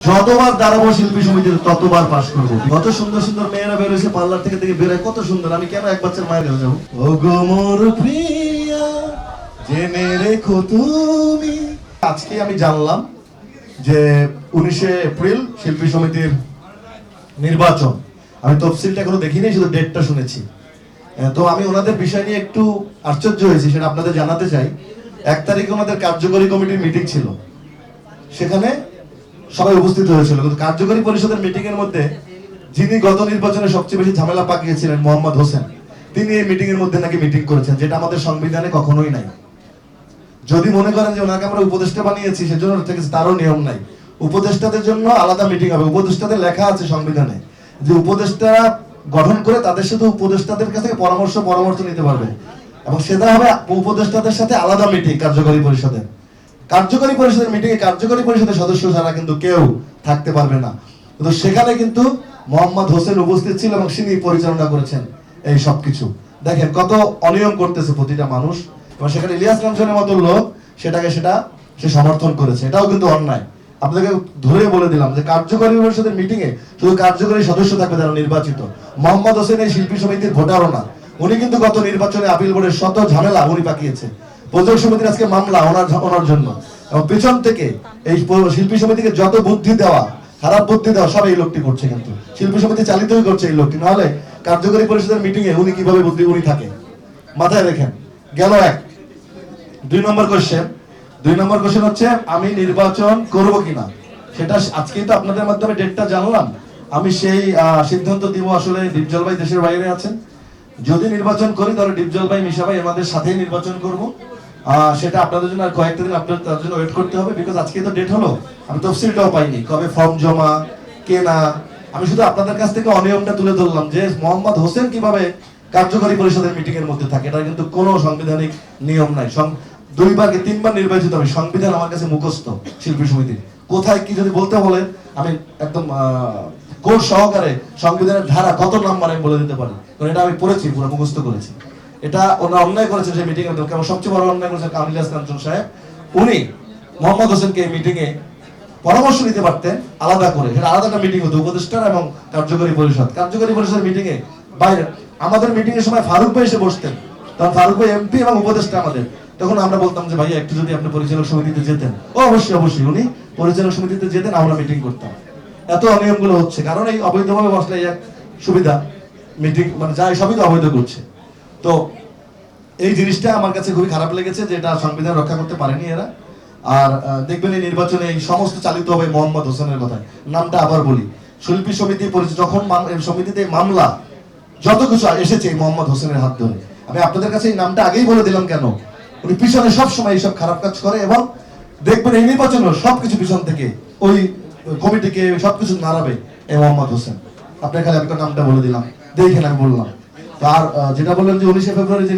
যতবার দাঁড়াবো শিল্পী সমিতিতে ততবার পাস করবো। কত সুন্দর সুন্দর মেয়েরা বেরোছে পার্লার থেকে বেরোয়, কত সুন্দর। আমি কেন এক বাচ্চার মায়ের কাছে যাবো? ও গো মোর প্রিয়া জেনে রেখো তুমি। আজকে আমি জানলাম যে 19শে এপ্রিল শিল্পী সমিতির নির্বাচন। আমি তফসিলটা এখনো দেখিনি, শুধু ডেটটা শুনেছি। তো আমি ওনাদের বিষয় নিয়ে একটু আশ্চর্য হয়েছি, সেটা আপনাদের জানাতে চাই। 1 তারিখে ওনাদের কার্যকরী কমিটির মিটিং ছিল, সেখানে সবাই উপস্থিত হয়েছিল, কিন্তু কার্যকরী পরিষদের মিটিং এর মধ্যে যিনি গত নির্বাচনে সবচেয়ে বেশি ঝামেলা পাকিয়েছিলেন মোহাম্মদ হোসেন, তিনি এই মিটিং এর মধ্যে নাকি মিটিং করেছেন, যেটা আমাদের সংবিধানে কখনোই নাই। যদি মনে করেন যে ওনাকে আমরা উপদেষ্টা বানিয়েছি সেজন্য তারও নিয়ম নাই। উপদেষ্টাদের জন্য আলাদা মিটিং হবে। উপদেষ্টাদের লেখা আছে সংবিধানে যে উপদেষ্টারা গঠন করে তাদের সাথে উপদেষ্টাদের কাছ থেকে পরামর্শ নিতে পারবে, এবং সেটা হবে উপদেষ্টাদের সাথে আলাদা মিটিং। কার্যকরী পরিষদের মিটিংয়ে কার্যকরী পরিষদের সদস্য ছাড়া কিন্তু কেউ থাকতে পারবে না। কিন্তু সেখানে কিন্তু মোহাম্মদ হোসেন উপস্থিত ছিল এবং তিনি পরিচালনা করেছেন এই সবকিছু। দেখেন কত অনিয়ম করতেছে প্রতিটা মানুষ, এবং সেখানে ইলিয়াস কাঞ্চনের মতো লোক সে সমর্থন করেছে। এটাও কিন্তু অন্যায়। আপনাদেরকে ধরে বলে দিলাম যে কার্যকরী পরিষদের মিটিংয়ে শুধু কার্যকরী সদস্য থাকবে যারা নির্বাচিত। মোহাম্মদ হোসেন এই শিল্পী সমিতির ভোটারও না। উনি কিন্তু গত নির্বাচনে আপিল বোর্ডের শত ঝামেলা উনি পাকিয়েছে। প্রযোজক সমিতির আজকে মামলা ওনার জন্য, এবং পিছন থেকে এই শিল্পী সমিতিকে যত বুদ্ধি দেওয়া, খারাপ বুদ্ধি দেওয়া, সব এই লোকটি করছে। কিন্তু শিল্পী সমিতি চালিতই করছে এই লোকটি, নাহলে কার্যকরী পরিষদের মিটিং এ উনি কিভাবে উনি থাকে মাথায় রেখেন। গেল 1। 2 নম্বর কোশ্চেন হচ্ছে আমি নির্বাচন করব কিনা, সেটা আজকেই তো আপনাদের মাধ্যমে ডেটটা জানলাম। আমি সেই সিদ্ধান্ত দিব। আসলে ডিপজল ভাই দেশের বাইরে আছেন। যদি নির্বাচন করি তাহলে ডিপজল ভাই, মিশা ভাই আমাদের সাথেই নির্বাচন করব। সেটা আপনাদের জন্য আর কয়েকটা দিন আপনাদের তার জন্য ওয়েট করতে হবে, বিকজ আজকে তো ডেট হলো, আমি তফসিলটাও পাইনি কবে ফর্ম জমা কেনা। আমি শুধু আপনাদের কাছ থেকে অনিয়মটা তুলে ধরলাম যে মোহাম্মদ হোসেন কিভাবে কার্যকরী পরিষদের মিটিং এর মধ্যে থাকে। এটা কিন্তু কোনো সাংবিধানিক নিয়ম নাই। 2বার কি 3বার নির্বাচিত আমি, সংবিধান আমার কাছে মুখস্থ। শিল্পী সমিতি কোথায় কি যদি বলতে বলেন আমি একদম কোর্স সহকারে সংবিধানের ধারা কত নাম্বার আমি বলে দিতে পারি, কারণ এটা আমি পড়েছি, পুরো মুখস্থ করেছি। এটা ওনারা অন্যায় করেছেন সেই মিটিং এর মধ্যে। সবচেয়ে বড় অন্যায় করেছেন ইলিয়াস কাঞ্চন সাহেব। উনি মোহাম্মদ হোসেনকে এই মিটিং এ পরামর্শ নিতে পারতেন আলাদা করে, সেটা আলাদা একটা মিটিং হতো উপদেষ্টার এবং কার্যকরী পরিষদের মিটিং এ। বাইরে আমাদের মিটিং এর সময় ফারুক ভাই এসে বসতেন, তখন ফারুক ভাই এমপি এবং উপদেষ্টা আমাদের। তখন আমরা বলতাম যে ভাইয়া একটু যদি আপনি পরিচালক সমিতিতে যেতেন। অবশ্যই উনি পরিচালক সমিতিতে যেতেন, আমরা মিটিং করতাম। এত অনিয়মগুলো হচ্ছে কারণ এই অবৈধভাবে বসলে এই এক সুবিধা, মিটিং মানে যা সবই তো অবৈধ করছে। তো এই জিনিসটা আমার কাছে খুবই খারাপ লেগেছে যে এটা সংবিধান রক্ষা করতে পারেনি এরা। আর দেখবেন এই নির্বাচনে এই সমস্ত চালিত হবে মোহাম্মদ হোসেনের কথায়। নামটা আবার বলি, শিল্পী সমিতি যখন সমিতিতে মামলা যত কিছু এসেছে মোহাম্মদ হোসেনের হাত ধরে। আমি আপনাদের কাছে এই নামটা আগেই বলে দিলাম কেন, উনি পিছনে সবসময় এইসব খারাপ কাজ করে, এবং দেখবেন এই নির্বাচনে সবকিছু পিছন থেকে ওই কমিটিকে সবকিছু নাড়াবে এই মোহাম্মদ হোসেন। আপনার খালি আপনার নামটা বলে দিলাম, দেখেন আমি বললাম। আর যেটা বললেন যে 19শে ফেব্রুয়ারি যে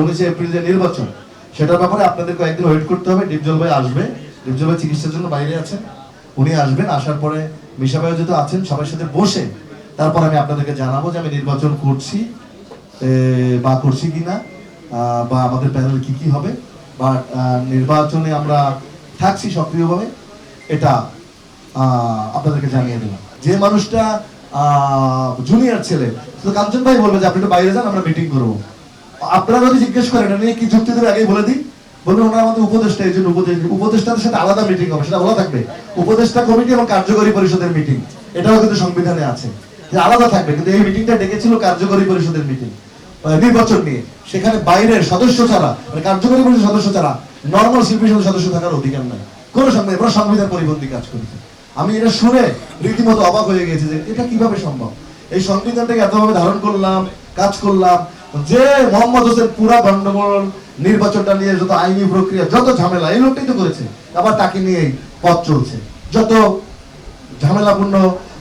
19শে এপ্রিল যে নির্বাচন, সেটার ব্যাপারে আপনাদের কয়েকদিন ওয়েট করতে হবে। ডিপজল ভাই আসবে, ডিপজল ভাই চিকিৎসার জন্য বাইরে আছেন, উনি আসবেন। আসার পরে মিশা ভাইও যেহেতু আছেন, সবার সাথে বসে তারপর আমি আপনাদেরকে জানাবো যে আমি নির্বাচন করছি বা করছি কিনা, বা আমাদের প্যানেল কি হবে, বা নির্বাচনে আমরা থাকছি সক্রিয়ভাবে, এটা আপনাদেরকে জানিয়ে দিলাম। যে মানুষটা জুনিয়র ছেলে, তো কাঞ্চন ভাই বলবে যে আপনি একটু বাইরে যান, আমরা মিটিং করবো। আপনারা যদি জিজ্ঞেস করেন এটা নিয়ে কি যুক্তি দেবে, আগেই বলে দিই, বলবেন ওনারা আমাদের উপদেষ্টা, এই জন্য উপদেষ্টাদের সাথে আলাদা মিটিং হবে, সেটা বলা থাকবে উপদেষ্টা কমিটি এবং কার্যকরী পরিষদের মিটিং। এটাও কিন্তু সংবিধানে আছে যে আলাদা থাকবে। কিন্তু এই মিটিংটা ডেকেছিল কার্যকরী পরিষদের মিটিং নির্বাচন নিয়ে, সেখানে বাইরের সদস্য ছাড়া, মানে কার্যকরী পরিষদের সদস্য ছাড়া নর্মাল শিল্পী সদস্য থাকার অধিকার নাই কোনো সংবিধান পরিপন্থী কাজ করেছে। আমি এটা শুনে রীতিমতো অবাক হয়ে গেছি যে এটা কিভাবে সম্ভব। এই সংবিধানটাকে এতভাবে ধারণ করলাম, কাজ করলাম, যে মোহাম্মদ হোসেন পুরা গন্ডগোল নির্বাচনটা নিয়ে যত আইনি প্রক্রিয়া, যত ঝামেলা এই লোকটাই তো করেছে। আবার তাকে নিয়েই পথ চলছে, যত ঝামেলাপূর্ণ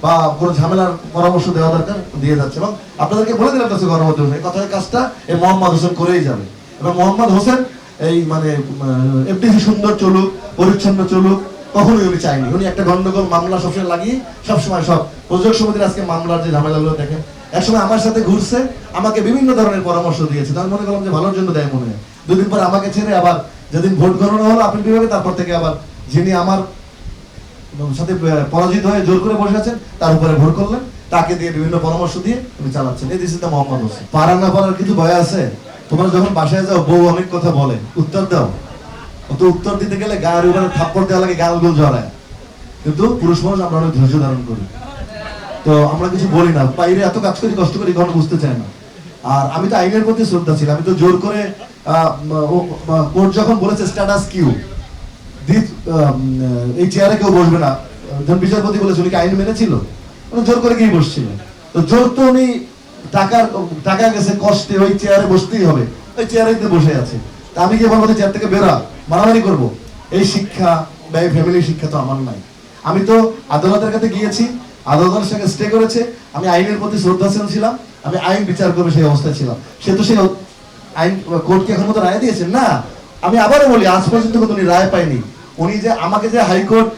বা কোনো ঝামেলার পরামর্শ দেওয়া দরকার দিয়ে যাচ্ছে। এবং আপনাদেরকে বলে দিলাম কাছে গণমাধ্যমে এই কথার কাজটা এই মোহাম্মদ হোসেন করেই যাবে। এবং মোহাম্মদ হোসেন এই মানে এফডিসি সুন্দর চলুক, পরিচ্ছন্ন চলুক, কখনোই উনি চাইনি। উনি একটা গন্ডগোল মামলা সবসময় লাগিয়ে সবসময় সব প্রযোজক সমিতির আজকে মামলার যে ঝামেলাগুলো দেখেন, একসময় আমার সাথে ঘুরছে, আমাকে বিভিন্ন ধরনের পরামর্শ দিয়েছে। তার মনে করলাম যে ভালোর জন্য দেয় মনে হয়। 2 দিন পর আমাকে ছেড়ে আবার যেদিন ভোট গণনা হলো আপিল বিভাগে, তারপর থেকে আবার যিনি আমার সাথে পরাজিত হয়ে জোর করে বসে আছেন, তার উপরে ভোট করলেন, তাকে দিয়ে বিভিন্ন পরামর্শ দিয়ে তুমি চালাচ্ছেন। এই this is the Mohammad Hossain. পারা না পারার কিছু ভয় আছে? তোমরা যখন বাসায় যাও বউ অনেক কথা বলে, উত্তর দাও। অত উত্তর দিতে গেলে গায়ের উপরে থাপ্পড় দেওয়া লাগে, গালগোল জড়ায়। কিন্তু পুরুষ মানুষ আমরা অনেক ধৈর্য ধারণ করি, তো আমরা কিছু বলি না। বাইরে এত কাজ করি, কষ্ট করি, কখনো বুঝতে চায় না। আর আমি তো আইনের প্রতি শ্রদ্ধা ছিল, আমি তো জোর করে কোর্ট যখন বলেছে স্ট্যাটাস কিউ এই চেয়ারে কেউ বসবে না, যখন বিচারপতি বলেছে উনি কি আইন মেনেছিল? উনি জোর করে গিয়ে বসছিল। তো জোর তো উনি টাকা গেছে কষ্টে, ওই চেয়ারে বসতেই হবে, ওই চেয়ারে বসে আছে। তা আমি কি বলবো চেয়ার থেকে বেরা মারামারি করবো? এই শিক্ষা বা এই ফ্যামিলির শিক্ষা তো আমার নাই। আমি তো আদালতের কাছে গিয়েছি, আদালতের সঙ্গে স্টে করেছে, আমি আইনের প্রতি শ্রদ্ধাশীল ছিলাম, আমি আইন বিচার করবে সেই অবস্থায় ছিলাম। সে তো সেই আইন কোর্টকে এখন মতো রায় দিয়েছেন না। আমি আবারও বলি, আজ পর্যন্ত কিন্তু উনি রায় পাইনি। উনি যে আমাকে যে হাইকোর্ট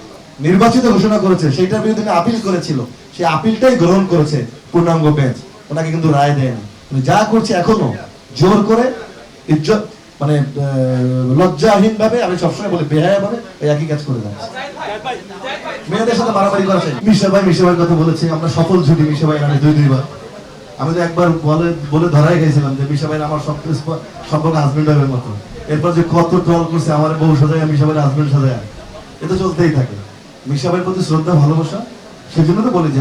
নির্বাচিত ঘোষণা করেছে সেইটার বিরুদ্ধে উনি আপিল করেছিল, সেই আপিলটাই গ্রহণ করেছে পূর্ণাঙ্গ বেঞ্চ, ওনাকে কিন্তু রায় দেয়নি। উনি যা করছে এখনো জোর করে ইজ্জত মানে লজ্জাহীন ভাবে, আমি সবসময় বলি বেহায়া ভাবে এই একই কাজ করে যাচ্ছে। মেয়েদের সাথে মারামারি করেছে। মিশা ভাইয়ের কথা বলেছে, আমরা সফল ছুটি মিশা ভাই আমি দুইবার। আমি তো একবার বলে ধরাই গেছিলাম যে মিশা ভাই আমার সম্পর্ক হাজবেন্ড ওয়াইফের মতো। এরপর যে কত ট্রল করছে, আমার বউ সাজায়, মিশা ভাইয়ের হাজবেন্ড সাজায়, এটা চলতেই থাকে। মিশা ভাইয়ের প্রতি শ্রদ্ধা ভালোবাসা, সেই জন্য তো বলি যে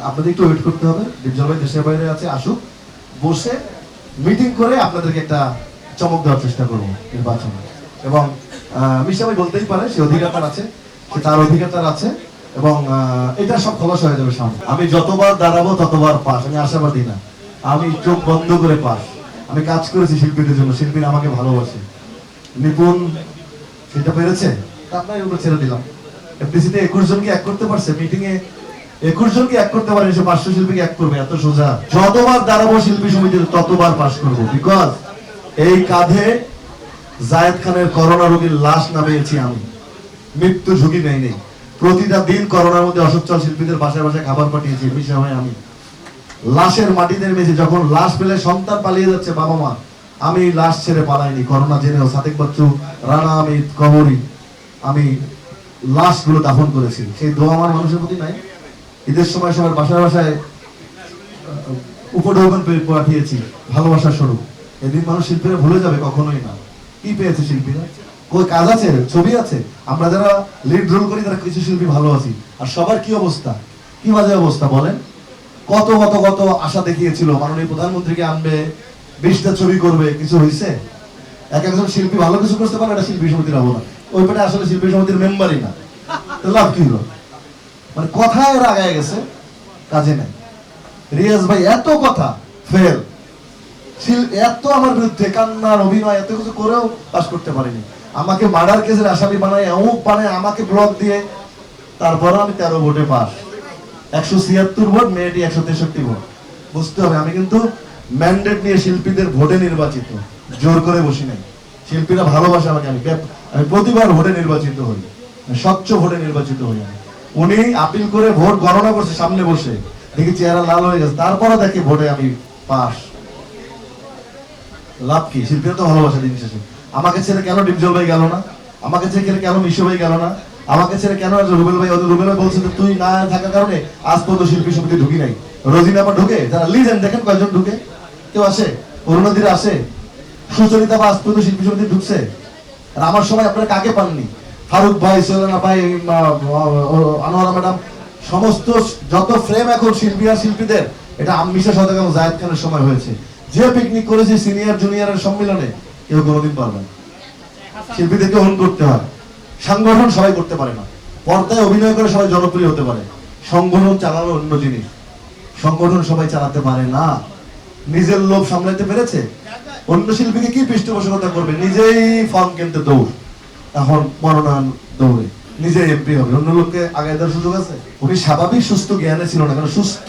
আপনাদের একটু ওয়েট করতে হবে। ডিপজল ভাই দেশের বাইরে আছে, আসুক, বসে মিটিং করে আপনাদেরকে একটা চমক দেওয়ার চেষ্টা করবো নির্বাচনে। এবং মিশা ভাই বলতেই পারে, সে অধিকার তার আছে, সে তার অধিকার তার আছে, এবং এটা সব খোলাসা হয়ে যাবে সামনে। আমি যতবার দাঁড়াবো ততবার পাস, আমি আশাবাদী না, আমি চোখ বন্ধ করে পাস। আমি কাজ করেছি শিল্পীদের জন্য, শিল্পীরা আমাকে ভালোবাসে। নিপুণ সেটা পেরেছে, আপনার উপরে ছেড়ে দিলাম। এফডিসিতে 21 জনকে এক করতে পারছে, মিটিং এ 21 জনকে এক করতে পারে, সে 500 শিল্পীকে এক করবে, এত সোজা। যতবার দাঁড়াবো শিল্পী সমিতিতে ততবার পাস করবো, বিকজ এই কাঁধে জায়েদ খানের করোনা রোগীর লাশ নামিয়েছি আমি, মৃত্যু ঝুঁকি নেই। প্রতিটা দিন করোনার মধ্যে অসচ্ছল শিল্পীদের বাসায় বাসায় খাবার পাঠিয়েছি মিশা ভাই আমি। লাশের মাটিতে নেমেছি, যখন লাশ পেলে সন্তান পালিয়ে যাচ্ছে বাবা মা, আমি লাশ ছেড়ে পালাইনি। করোনা জেনেও সাদেক বাচ্চু, রানা আমিদ, কবরী, আমি লাশগুলো দাফন করেছি। সেই দোয়া আমার মানুষের প্রতি নাই? ঈদের সময় সবার বাসায় বাসায় উপঢৌকন পাঠিয়েছি ভালোবাসার স্বরূপ। এদিন মানুষ শিল্পীরা ভুলে যাবে কখনোই না। কি পেয়েছে শিল্পীরা? কই কাজ আছে, ছবি আছে? আমরা যারা লিড রোল করি তারা কিছু শিল্পী ভালো আছি, আর সবার কি অবস্থা, কি বাজে অবস্থা বলেন। কত কত কত আশা দেখিয়েছিল, মাননীয় প্রধানমন্ত্রীকে আনবে, 20টা ছবি করবে, কিছু হয়েছে? একজন শিল্পী ভালো কিছু করতে পারে, এটা শিল্পী সমিতির অবদান। ওই পেটে আসলে শিল্পী সমিতির মেম্বারই না, লাভ কি হলো? মানে কথায় এরা আগায় গেছে, কাজে নাই। রিয়াজ ভাই এত কথা ফেল, এত আমার বিরুদ্ধে কান্নার অভিনয়, এত কিছু করেও পাস করতে পারিনি। আমাকে মার্ডার কেসের আসামি বানায়, অমুক বানায়, আমাকে ব্লক দিয়ে, তারপরে আমি 13 ভোটে পাস। 176 ভোট, মেয়েটি 163 ভোট। বুঝতে হবে আমি কিন্তু ম্যান্ডেট নিয়ে শিল্পীদের ভোটে নির্বাচিত, জোর করে বসি নাই। শিল্পীরা ভালোবাসে আমাকে, আমি প্রতিবার ভোটে নির্বাচিত হই, স্বচ্ছ ভোটে নির্বাচিত হই। উনি আপিল করে ভোট গণনা করছে সামনে বসে, দেখি চেহারা লাল হয়ে গেছে, তারপরে দেখি ভোটে আমি পাস। লাভ কি? শিল্পীরা তো ভালোবাসে। দিন শেষে আমাকে ছেড়ে কেন ডিপজল ভাই গেল না? আমাকে ছেড়ে কেন মিশু ভাই গেল না? আমাকে ছেড়ে কেন রুবেল ভাই? রুবেল ভাই বলছে তুই না থাকার কারণে আজ পর্যন্ত শিল্পী সমিতি ঢুকি নাই। রোজিনা আবার ঢুকে, যারা লিজেন্ড দেখেন কয়জন ঢুকে? কেউ আসে? অরুণাদিরা আসে? সুচরিতা বা আজ পর্যন্ত শিল্পী সমিতি ঢুকছে? আর আমার সময় আপনারা কাকে পাননি? ফারুক ভাই, সোহেলানা ভাই, আনোয়ারা ম্যাডাম, সমস্ত যত ফ্রেম এখন শিল্পী আর শিল্পীদের, এটা মিশা সওদাগর এবং জায়েদ খানের সময় হয়েছে। যে পিকনিক করেছে সিনিয়র জুনিয়রের সম্মেলনে, কেউ কোনোদিন পারবে না। শিল্পীদেরকে অন করতে হয়। সংগঠন সবাই করতে পারে না, পর্দায় অভিনয় করে সবাই জনপ্রিয় হতে পারে, সংগঠন চালানো অন্য জিনিস। সংগঠন সবাই চালাতে পারে না। নিজের লোভ সামলাতে পেরেছে, অন্য শিল্পীকে কি পৃষ্ঠপোষকতা করবে? নিজেই ফর্ম কিনতে দৌড়, এখন মনোনয়ন দৌড়ে নিজে এমপি হবে, অন্য লোককে আগায় দেওয়ার সুযোগ আছে? উনি স্বাভাবিক সুস্থ জ্ঞানে ছিল না, কারণ সুস্থ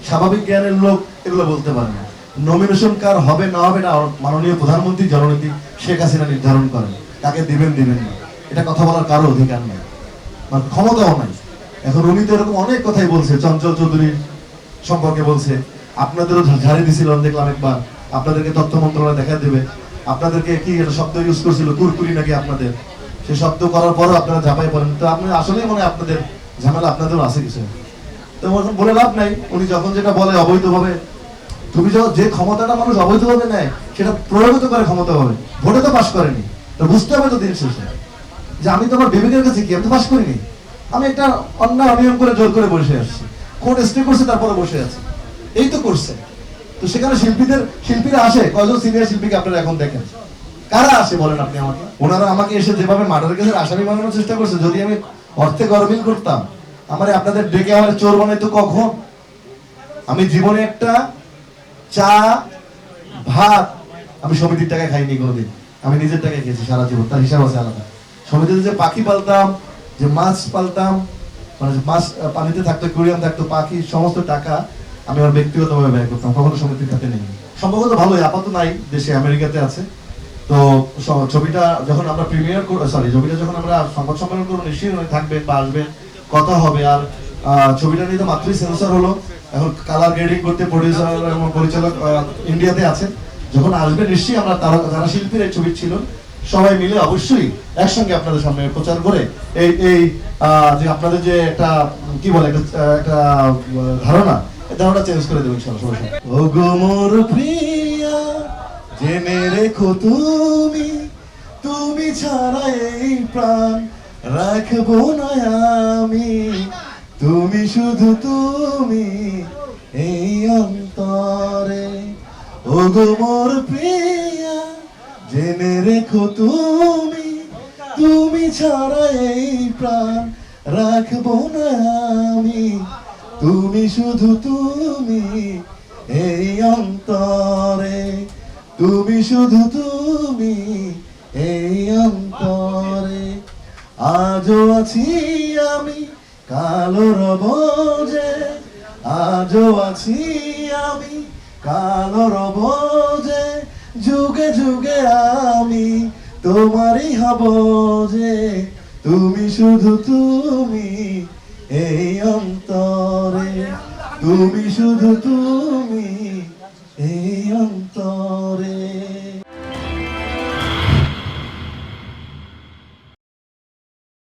স্বাভাবিক জ্ঞানের লোক এগুলো বলতে পারে না। নমিনেশন কার হবে না হবে, এটা মাননীয় প্রধানমন্ত্রী জননেত্রী শেখ হাসিনা নির্ধারণ করেন, তাকে দিবেন না, এটা কথা বলার কারো অধিকার নেই, মানে ক্ষমতাও নাই। এখন উনি তো এরকম অনেক কথাই বলছে, চঞ্চল চৌধুরীর সম্পর্কে বলছে, আপনাদেরও ঝাড়ি দিছিলেন দেখলাম একবার, আপনাদেরকে তথ্য মন্ত্রণালয় দেখা দেবে, আপনাদেরকে কি একটা শব্দ ইউজ করছিল কুরকুরি নাকি আপনাদের, সে শব্দ করার পরও আপনারা ঝাঁপাই পড়েন। তো আপনি আসলেই মনে হয় আপনাদের ঝামেলা আপনাদেরও আছে কিছু। তো বলে লাভ নাই, উনি যখন যেটা বলে অবৈধভাবে, তুমি যে ক্ষমতাটা মানুষ অবৈধভাবে নেয় সেটা প্রয়োগিত করে ক্ষমতা হবে, ভোটে তো পাশ করেনি, তো বুঝতে হবে তো দিন শেষে যে আমি তোমার বিবেকের কাছে কি, আমি তো পাশ করিনি, আমি একটা অন্যায় অনিয়ম করে জোর করে বসে আসছি, কোর্ট স্টে করছে তারপরে বসে আছে, এই তো করছে। তো সেখানে শিল্পীরা আসে, কয়জন সিনিয়র শিল্পীকে আপনারা এখন দেখেন, কারা আসে বলেন আপনি আমাকে? ওনারা আমাকে এসে যেভাবে মার্ডার কেসের আসামি বানানোর চেষ্টা করছে, যদি আমি অর্থে গরমিল করতাম, আমার আপনাদের ডেকে আমার চোর বানাইতো কখন? আমি জীবনে একটা চা ভাত আমি সমিতির টাকায় খাইনি কোনোদিন, আমি নিজের টাকায় খেয়েছি সারা জীবন, তার হিসাব আছে আলাদা। সমিতিতে যে পাখি পালতাম, যে মাছ পালতাম, মানে মাছ পানিতে থাকতো, কুরিয়াম থাকতো, পাখি, সমস্ত টাকা আমি আমার ব্যক্তিগতভাবে ব্যয় করতাম, কখনো সমিতির খাতে নেই। সম্ভবত ভালোই, আপাতত নাই, দেশে আমেরিকাতে আছে। তো ছবিটা যখন আমরা প্রিমিয়ার ছবিটা যখন আমরা সংবাদ সম্মেলন করবো, নিশ্চয়ই থাকবেন বা আসবেন, কথা হবে। আর ছবিটা নিয়ে তো মাত্রই সেন্সর হলো, এখন কালার গ্রেডিং করতে প্রডিউসার এবং পরিচালক ইন্ডিয়াতে আছেন। যখন আসবে নিশ্চয়ই আমরা যারা শিল্পীর এই ছবি ছিল সবাই মিলে অবশ্যই একসঙ্গে আপনাদের সামনে প্রচার করে এই এই যে আপনাদের যে একটা কি বলে একটা ধারণা চেঞ্জ করে দেবেন সবাই। ও গো মোর প্রিয়া, জেনে রেখো তুমি, তুমি ছাড়া এই প্রাণ রাখবো না আমি, তুমি শুধু তুমি এই অন্তরে। ও গো মোর প্রিয়া, জেনে রেখো তুমি, তুমি ছাড়া এই প্রাণ রাখবো না আমি, তুমি শুধু তুমি এই অন্তরে, তুমি শুধু তুমি এই অন্তরে। আজও আছি আমি, কালো রব যে, আজও আছি আমি, কালো রব যে, যুগে যুগে আমি তোমারই হব যে, তুমি শুধু তুমি এই অন্তরে, তুমি শুধু তুমি এই অন্তরে।